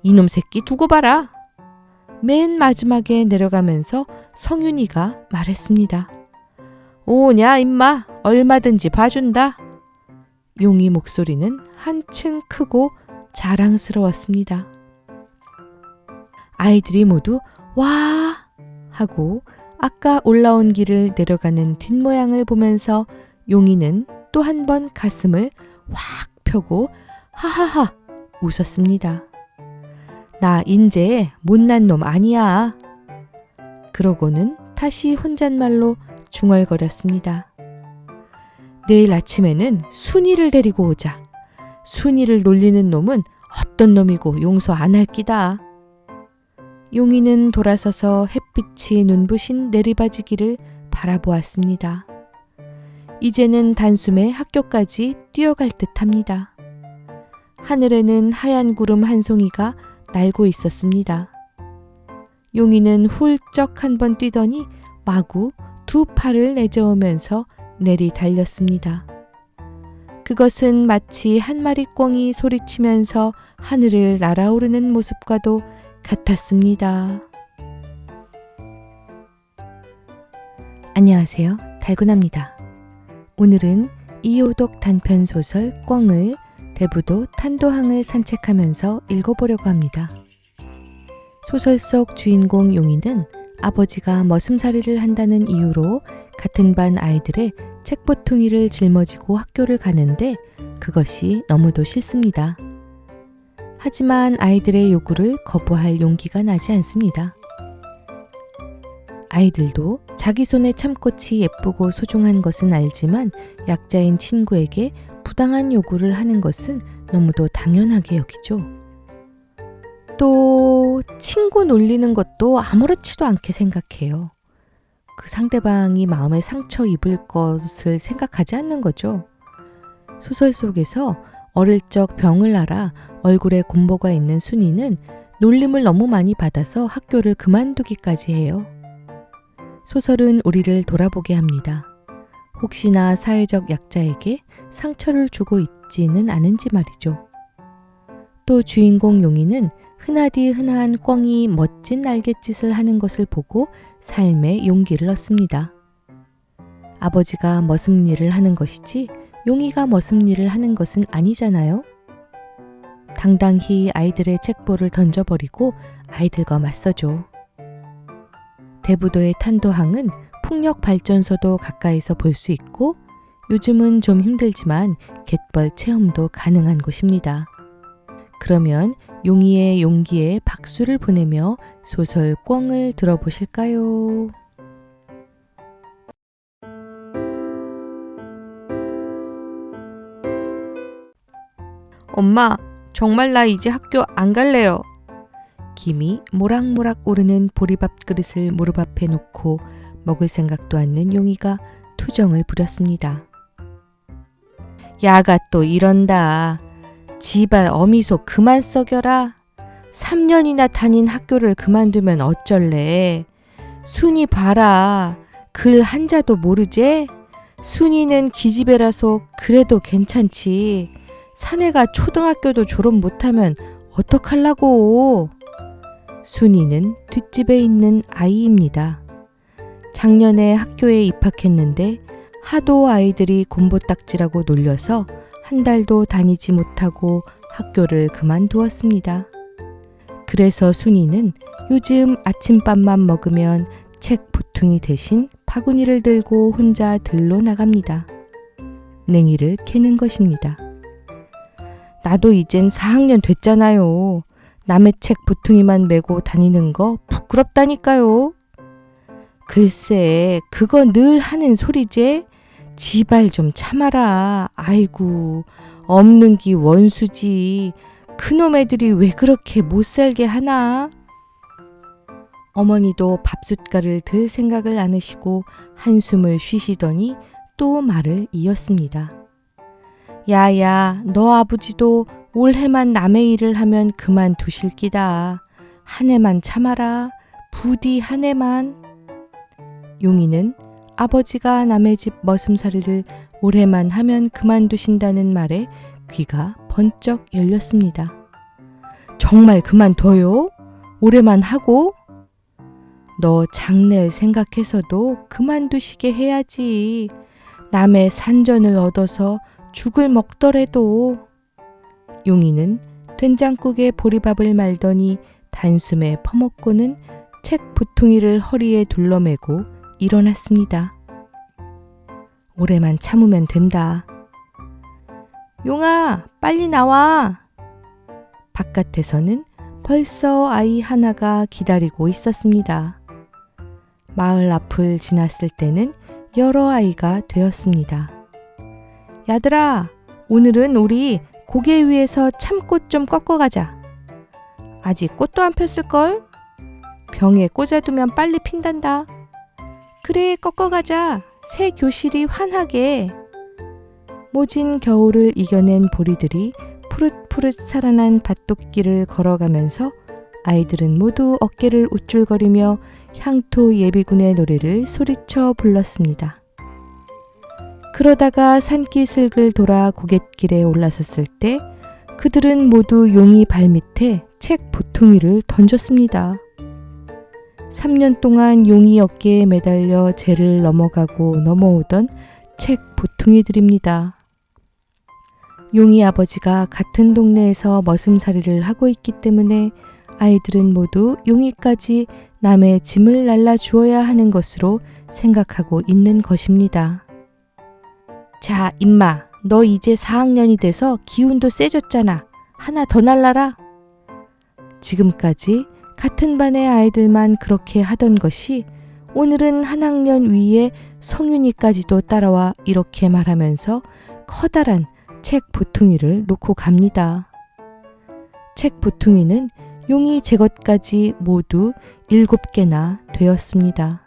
이놈 새끼 두고 봐라. 맨 마지막에 내려가면서 성윤이가 말했습니다. 오냐 임마, 얼마든지 봐준다. 용이 목소리는 한층 크고 자랑스러웠습니다. 아이들이 모두 와 하고 아까 올라온 길을 내려가는 뒷모양을 보면서 용이는 또 한 번 가슴을 확 펴고 하하하 웃었습니다. 나 인제 못난 놈 아니야. 그러고는 다시 혼잣말로 중얼거렸습니다. 내일 아침에는 순이를 데리고 오자. 순이를 놀리는 놈은 어떤 놈이고 용서 안 할 끼다. 용이는 돌아서서 햇빛이 눈부신 내리바지기를 바라보았습니다. 이제는 단숨에 학교까지 뛰어갈 듯합니다. 하늘에는 하얀 구름 한 송이가 날고 있었습니다. 용이는 훌쩍 한 번 뛰더니 마구 두 팔을 내저으면서 내리 달렸습니다. 그것은 마치 한 마리 꿩이 소리치면서 하늘을 날아오르는 모습과도 같았습니다. 안녕하세요. 달고나입니다. 오늘은 이효독 단편소설 꿩을 대부도 탄도항을 산책하면서 읽어보려고 합니다. 소설 속 주인공 용이는 아버지가 머슴살이를 한다는 이유로 같은 반 아이들의 책보퉁이를 짊어지고 학교를 가는데 그것이 너무도 싫습니다. 하지만 아이들의 요구를 거부할 용기가 나지 않습니다. 아이들도 자기 손에 참꽃이 예쁘고 소중한 것은 알지만 약자인 친구에게 부당한 요구를 하는 것은 너무도 당연하게 여기죠. 또 친구 놀리는 것도 아무렇지도 않게 생각해요. 그 상대방이 마음에 상처 입을 것을 생각하지 않는 거죠. 소설 속에서 어릴 적 병을 앓아 얼굴에 곰보가 있는 순이는 놀림을 너무 많이 받아서 학교를 그만두기까지 해요. 소설은 우리를 돌아보게 합니다. 혹시나 사회적 약자에게 상처를 주고 있지는 않은지 말이죠. 또 주인공 용이는 흔하디 흔한 꿩이 멋진 날갯짓을 하는 것을 보고 삶의 용기를 얻습니다. 아버지가 머슴 일을 하는 것이지 용이가 머슴 일을 하는 것은 아니잖아요. 당당히 아이들의 책보를 던져버리고 아이들과 맞서죠. 대부도의 탄도항은 풍력 발전소도 가까이서 볼 수 있고 요즘은 좀 힘들지만 갯벌 체험도 가능한 곳입니다. 그러면 용이의 용기에 박수를 보내며 소설 꿩을 들어보실까요? 엄마, 정말 나 이제 학교 안 갈래요. 김이 모락모락 오르는 보리밥 그릇을 무릎 앞에 놓고 먹을 생각도 않는 용이가 투정을 부렸습니다. 야가 또 이런다. 지발 어미소 그만 썩여라. 3년이나 다닌 학교를 그만두면 어쩔래. 순이 봐라. 글 한자도 모르제? 순이는 기집애라서 그래도 괜찮지. 사내가 초등학교도 졸업 못하면 어떡하려고. 순이는 뒷집에 있는 아이입니다. 작년에 학교에 입학했는데 하도 아이들이 곰보딱지라고 놀려서 한 달도 다니지 못하고 학교를 그만두었습니다. 그래서 순이는 요즘 아침밥만 먹으면 책 보퉁이 대신 바구니를 들고 혼자 들로 나갑니다. 냉이를 캐는 것입니다. 나도 이젠 4학년 됐잖아요. 남의 책 보퉁이만 메고 다니는 거 부끄럽다니까요. 글쎄, 그거 늘 하는 소리제? 지발 좀 참아라. 아이고, 없는 기 원수지. 그놈 애들이 왜 그렇게 못살게 하나? 어머니도 밥숟갈을 들 생각을 않으시고 한숨을 쉬시더니 또 말을 이었습니다. 야야, 너 아버지도 올해만 남의 일을 하면 그만두실 끼다. 한 해만 참아라. 부디 한 해만. 용이는 아버지가 남의 집 머슴살이를 올해만 하면 그만두신다는 말에 귀가 번쩍 열렸습니다. 정말 그만둬요? 오래만 하고? 너 장래를 생각해서도 그만두시게 해야지. 남의 산전을 얻어서 죽을 먹더라도. 용이는 된장국에 보리밥을 말더니 단숨에 퍼먹고는 책 보퉁이를 허리에 둘러매고 일어났습니다. 오래만 참으면 된다. 용아, 빨리 나와. 바깥에서는 벌써 아이 하나가 기다리고 있었습니다. 마을 앞을 지났을 때는 여러 아이가 되었습니다. 야들아, 오늘은 우리 고개 위에서 참꽃 좀 꺾어가자. 아직 꽃도 안 폈을걸? 병에 꽂아두면 빨리 핀단다. 그래, 꺾어가자. 새 교실이 환하게. 모진 겨울을 이겨낸 보리들이 푸릇푸릇 살아난 밭독길을 걸어가면서 아이들은 모두 어깨를 우쭐거리며 향토 예비군의 노래를 소리쳐 불렀습니다. 그러다가 산기슭을 돌아 고갯길에 올라섰을 때 그들은 모두 용이 발밑에 책 보퉁이를 던졌습니다. 3년 동안 용이 어깨에 매달려 재를 넘어가고 넘어오던 책 보퉁이들입니다. 용이 아버지가 같은 동네에서 머슴살이를 하고 있기 때문에 아이들은 모두 용이까지 남의 짐을 날라 주어야 하는 것으로 생각하고 있는 것입니다. 자, 임마, 너 이제 4학년이 돼서 기운도 세졌잖아. 하나 더 날라라. 지금까지 같은 반의 아이들만 그렇게 하던 것이 오늘은 한 학년 위에 성윤이까지도 따라와 이렇게 말하면서 커다란 책 보퉁이를 놓고 갑니다. 책 보퉁이는 용이 제 것까지 모두 7개나 되었습니다.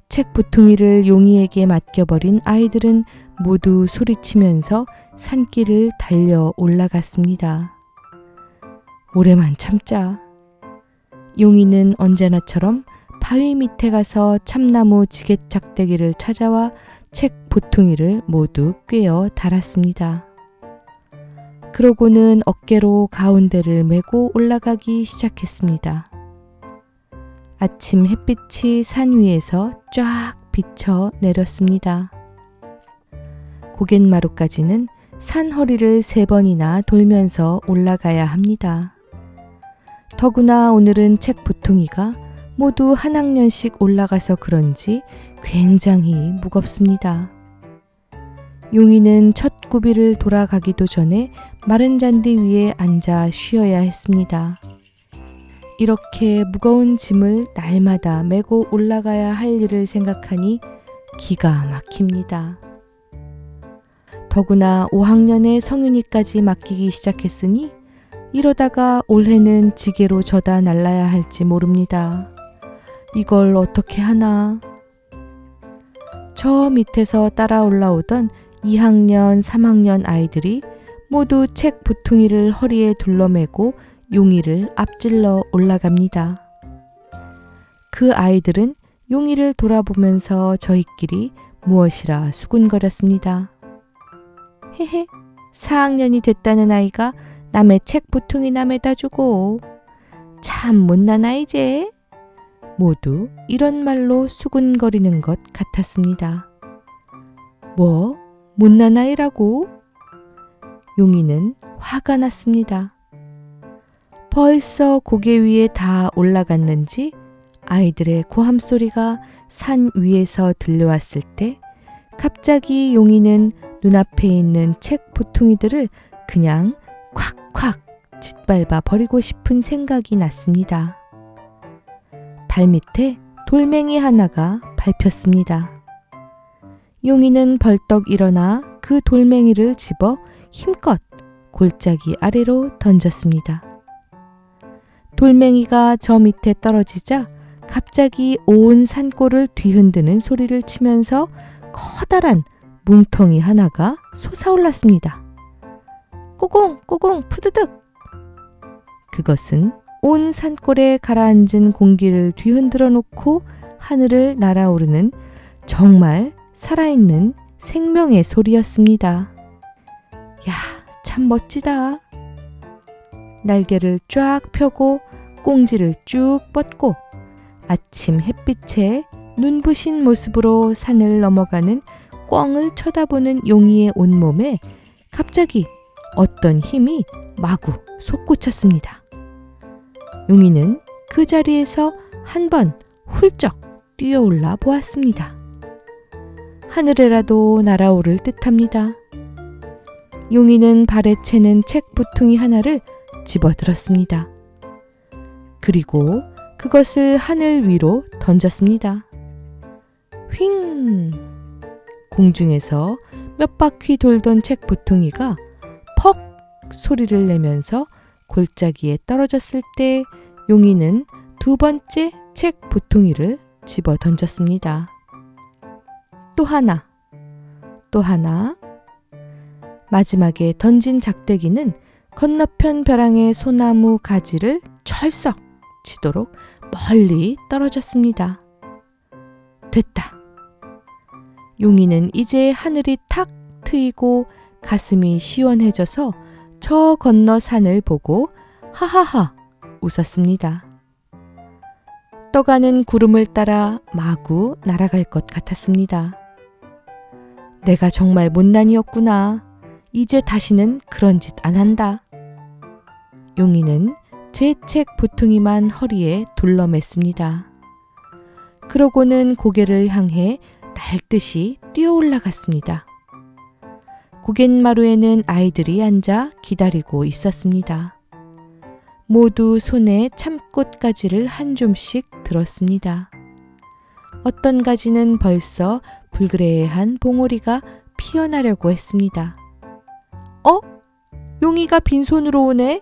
책 보퉁이를 용이에게 맡겨버린 아이들은 모두 소리치면서 산길을 달려 올라갔습니다. 오래만 참자. 용이는 언제나처럼 바위 밑에 가서 참나무 지게짝대기를 찾아와 책 보퉁이를 모두 꿰어 달았습니다. 그러고는 어깨로 가운데를 메고 올라가기 시작했습니다. 아침 햇빛이 산 위에서 쫙 비쳐 내렸습니다. 고갯마루까지는 산 허리를 3번이나 돌면서 올라가야 합니다. 더구나 오늘은 책 보퉁이가 모두 한 학년씩 올라가서 그런지 굉장히 무겁습니다. 용이는 첫 구비를 돌아가기도 전에 마른 잔디 위에 앉아 쉬어야 했습니다. 이렇게 무거운 짐을 날마다 메고 올라가야 할 일을 생각하니 기가 막힙니다. 더구나 5학년의 성윤이까지 맡기기 시작했으니 이러다가 올해는 지게로 져다 날라야 할지 모릅니다. 이걸 어떻게 하나. 저 밑에서 따라 올라오던 2학년, 3학년 아이들이 모두 책 보퉁이를 허리에 둘러매고 용이를 앞질러 올라갑니다. 그 아이들은 용이를 돌아보면서 저희끼리 무엇이라 수군거렸습니다. 헤헤, 4학년이 됐다는 아이가 남의 책 보퉁이나 매다주고 참 못난 아이제. 모두 이런 말로 수군거리는 것 같았습니다. 뭐? 못난 아이라고? 용이는 화가 났습니다. 벌써 고개 위에 다 올라갔는지 아이들의 고함 소리가 산 위에서 들려왔을 때 갑자기 용이는 눈앞에 있는 책 보퉁이들을 그냥 콱콱 짓밟아 버리고 싶은 생각이 났습니다. 발밑에 돌멩이 하나가 밟혔습니다. 용이는 벌떡 일어나 그 돌멩이를 집어 힘껏 골짜기 아래로 던졌습니다. 돌멩이가 저 밑에 떨어지자 갑자기 온 산골을 뒤흔드는 소리를 치면서 커다란 뭉텅이 하나가 솟아올랐습니다. 꼬공 꼬공 푸드득. 그것은 온 산골에 가라앉은 공기를 뒤흔들어 놓고 하늘을 날아오르는 정말 살아있는 생명의 소리였습니다. 야, 참 멋지다. 날개를 쫙 펴고 꽁지를 쭉 뻗고 아침 햇빛에 눈부신 모습으로 산을 넘어가는 꿩을 쳐다보는 용이의 온몸에 갑자기 어떤 힘이 마구 솟구쳤습니다. 용이는 그 자리에서 한 번 훌쩍 뛰어올라 보았습니다. 하늘에라도 날아오를 듯합니다. 용이는 발에 채는 책 보퉁이 하나를 집어들었습니다. 그리고 그것을 하늘 위로 던졌습니다. 휙! 공중에서 몇 바퀴 돌던 책 보퉁이가 퍽 소리를 내면서 골짜기에 떨어졌을 때 용이는 두 번째 책 보퉁이를 집어 던졌습니다. 또 하나, 또 하나. 마지막에 던진 작대기는 건너편 벼랑의 소나무 가지를 철썩 치도록 멀리 떨어졌습니다. 됐다. 용이는 이제 하늘이 탁 트이고 가슴이 시원해져서 저 건너 산을 보고 하하하 웃었습니다. 떠가는 구름을 따라 마구 날아갈 것 같았습니다. 내가 정말 못난이였구나. 이제 다시는 그런 짓 안 한다. 용이는 제 책 보퉁이만 허리에 둘러맸습니다. 그러고는 고개를 향해 날듯이 뛰어 올라갔습니다. 고갯마루에는 아이들이 앉아 기다리고 있었습니다. 모두 손에 참꽃 가지를 한 줌씩 들었습니다. 어떤 가지는 벌써 불그레한 봉오리가 피어나려고 했습니다. 용이가 빈손으로 오네?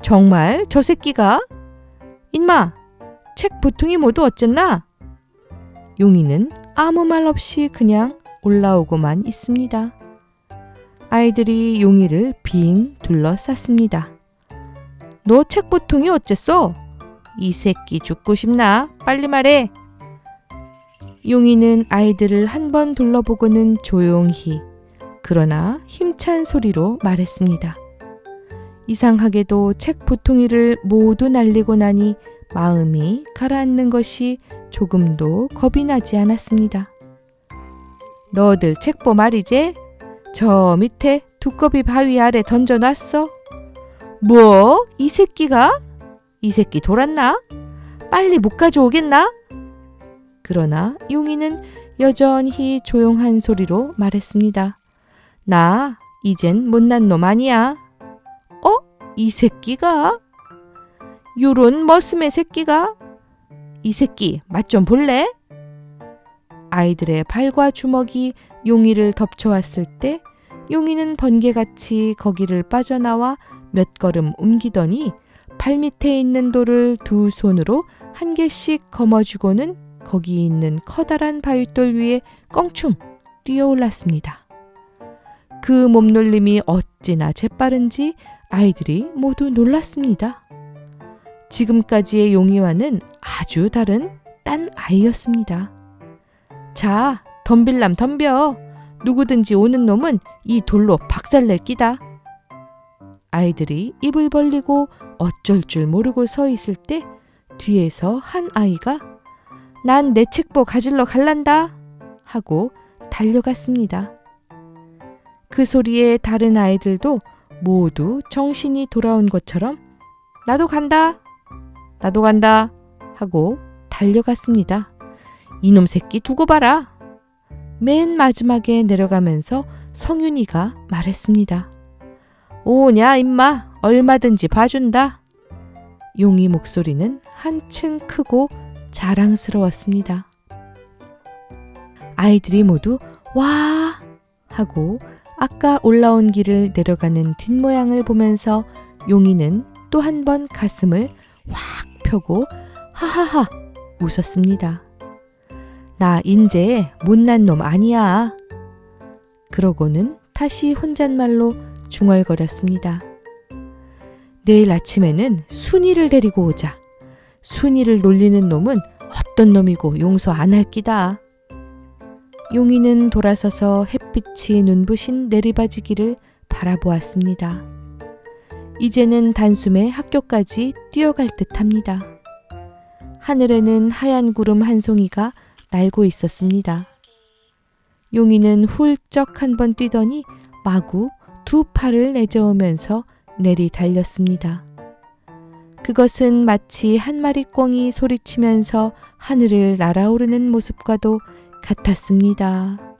정말 저 새끼가? 인마, 책 보퉁이 모두 어쨌나? 용이는 아무 말 없이 그냥 올라오고만 있습니다. 아이들이 용이를 빙 둘러쌌습니다. 너 책 보퉁이 어쨌어? 이 새끼 죽고 싶나? 빨리 말해. 용이는 아이들을 한 번 둘러보고는 조용히 그러나 힘찬 소리로 말했습니다. 이상하게도 책 보퉁이를 모두 날리고 나니 마음이 가라앉는 것이 조금도 겁이 나지 않았습니다. 너들 책보 말이지? 저 밑에 두꺼비 바위 아래 던져놨어? 뭐? 이 새끼가? 이 새끼 돌았나? 빨리 못 가져오겠나? 그러나 용이는 여전히 조용한 소리로 말했습니다. 나 이젠 못난 놈 아니야. 이 새끼가? 요런 머슴의 새끼가? 이 새끼 맛 좀 볼래? 아이들의 발과 주먹이 용이를 덮쳐왔을 때 용이는 번개같이 거기를 빠져나와 몇 걸음 옮기더니 발밑에 있는 돌을 두 손으로 한 개씩 거머쥐고는 거기 있는 커다란 바윗돌 위에 껑충 뛰어올랐습니다. 그 몸놀림이 어찌나 재빠른지 아이들이 모두 놀랐습니다. 지금까지의 용이와는 아주 다른 딴 아이였습니다. 자, 덤빌람 덤벼. 누구든지 오는 놈은 이 돌로 박살낼 끼다. 아이들이 입을 벌리고 어쩔 줄 모르고 서 있을 때 뒤에서 한 아이가 난 내 책보 가질러 갈란다 하고 달려갔습니다. 그 소리에 다른 아이들도 모두 정신이 돌아온 것처럼 나도 간다, 나도 간다 하고 달려갔습니다. 이놈 새끼 두고 봐라. 맨 마지막에 내려가면서 성윤이가 말했습니다. 오냐 임마, 얼마든지 봐준다. 용이 목소리는 한층 크고 자랑스러웠습니다. 아이들이 모두 와 하고 아까 올라온 길을 내려가는 뒷모양을 보면서 용이는 또 한 번 가슴을 확 펴고 하하하 웃었습니다. 나 인제 못난 놈 아니야. 그러고는 다시 혼잣말로 중얼거렸습니다. 내일 아침에는 순이를 데리고 오자. 순이를 놀리는 놈은 어떤 놈이고 용서 안 할 끼다. 용이는 돌아서서 햇빛이 눈부신 내리바지기를 바라보았습니다. 이제는 단숨에 학교까지 뛰어갈 듯합니다. 하늘에는 하얀 구름 한 송이가 날고 있었습니다. 용이는 훌쩍 한 번 뛰더니 마구 두 팔을 내저으면서 내리 달렸습니다. 그것은 마치 한 마리 꿩이 소리치면서 하늘을 날아오르는 모습과도 같았습니다.